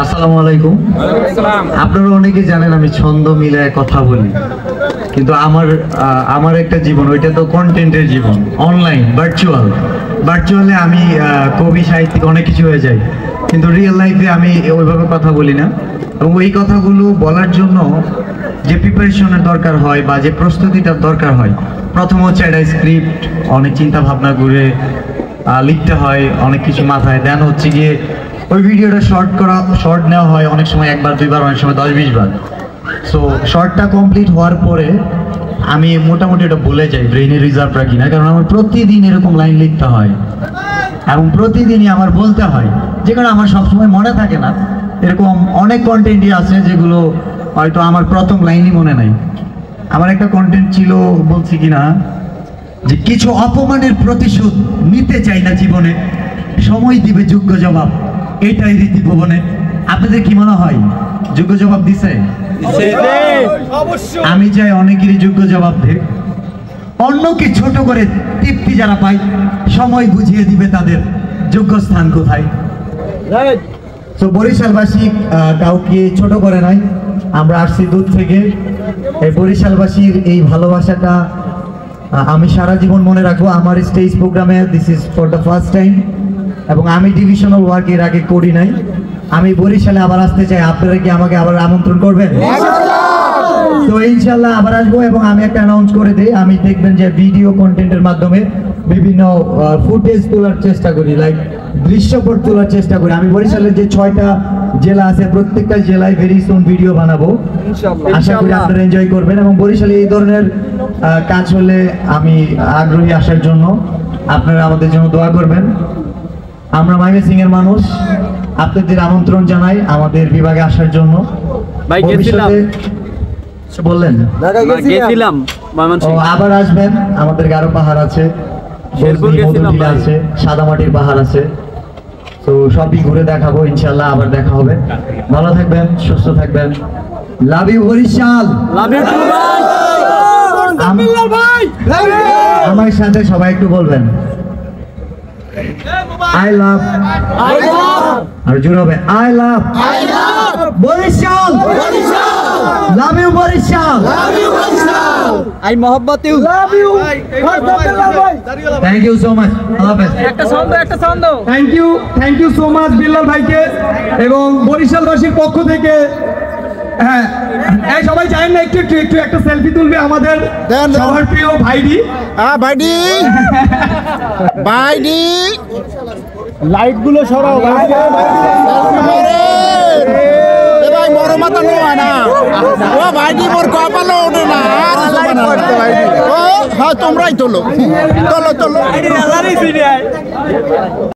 আসসালামু আলাইকুম। আপনারা অনেকে জানেন আমি ছন্দ মিলায় কথা বলি, কিন্তু আমার একটা জীবন, ওইটা তো কন্টেন্টের জীবন, অনলাইন ভার্চুয়ালে আমি কবি সাহিত্যিক অনেক কিছু হয়ে যাই, কিন্তু রিয়েল লাইফে আমি ওইভাবে কথা বলি না। এবং ওই কথাগুলো বলার জন্য যে প্রিপারেশনের দরকার হয় বা যে প্রস্তুতিটার দরকার হয়, প্রথম হচ্ছে একটা স্ক্রিপ্ট, অনেক চিন্তা ভাবনা করে লিখতে হয়, অনেক কিছু মাথায় দেন, হচ্ছে গিয়ে ওই ভিডিওটা শর্ট নেওয়া হয়, অনেক সময় একবার দুইবার, অনেক সময় 10-20 বার। সো শর্টটা কমপ্লিট হওয়ার পরে আমি মোটামুটি ওটা বলে যাই, ব্রেইনে রিজার্ভ রাখি না, কারণ আমার প্রতিদিন এরকম লাইন লিখতে হয় এবং প্রতিদিনই আমার বলতে হয়, যেগুলো আমার সবসময় মনে থাকে না। এরকম অনেক কন্টেন্টই আছে যেগুলো হয়তো আমার প্রথম লাইনই মনে নাই। আমার একটা কন্টেন্ট ছিল, বলছি কিনা, যে কিছু অপমানের প্রতিশোধ নিতে চাই না জীবনে, সময় দিবে যোগ্য জবাব, এটাই রীতি ভুবনে। আপনাদের কি মনে হয় যোগ্য জবাব দিছে? আমি চাই অনেকেরই যোগ্য জবাব দেখ, অন্যকে ছোট করে তৃপ্তি যারা পায়, সময় বুঝিয়ে দিবে তাদের যোগ্য স্থান কোথায়। তো বরিশালবাসী কাউকে ছোট করে নাই, আমরা আসছি দূর থেকে। এই বরিশালবাসীর এই ভালোবাসাটা আমি সারা জীবন মনে রাখবো। আমার স্টেজ প্রোগ্রামে this is for the first time, এবং আমি ডিভিশনাল ওয়ার্ক এর আগে করি নাই। আমি বরিশালে আবার আসতে চাই, আপনারা কি আমাকে আবার আমন্ত্রণ করবেন? তো ইনশাল্লাহ আবার আসবো। এবং আমি একটা অ্যানাউন্স করে দিই, আমি দেখবেন যে ভিডিও কন্টেন্টের মাধ্যমে বিভিন্ন ফুটেজ তোলার চেষ্টা করি, লাইক দৃশ্যপট তোলার চেষ্টা করি। আমি বরিশালের যে 6টা জেলা আছে, প্রত্যেকটা জেলায় ভেরি সুন ভিডিও বানাবো, আশা করি আপনারা এনজয় করবেন। এবং বরিশালে এই ধরনের কাজ হলে আমি আগ্রহী আসার জন্য, আপনারা আমাদের জন্য দোয়া করবেন। আমরা ময়মনসিংহ এর মানুষ, আপনাদের আমন্ত্রণ জানাই আমাদের বিভাগে আসার জন্য। বললেন আবার আসবেন, আমাদের গারো পাহাড় আছে, আছে, সাদামাটির পাহাড় আছে, তো সবই ঘুরে দেখাবো ইনশাল্লাহ। আবার দেখা হবে, ভালো থাকবেন, সুস্থ থাকবেন। Love you Barishal, love you ভাই। আমার সাথে সবাই একটু বলবেন আই লাভ, আর জোরে হবে I love Barishal, love you Barishal, I Mohammad you, love you. Thank you so much, আল্লাহ হাফেজ। একটা সাউন্ড দাও। Thank you so much Billal ভাইকে এবং বরিশালবাসীর পক্ষ থেকে। হ্যাঁ, এই সবাই চাইেন না একটু একটা সেলফি তুলবে আমাদের সবার প্রিয় ভাইডি। ভাইডি লাইট গুলো সরাও ভাই, বড় মাথা নোয়া না ও ভাইডি, মোর কপালে ওঠে না। ও হ্যাঁ, তোমরাই তোলো।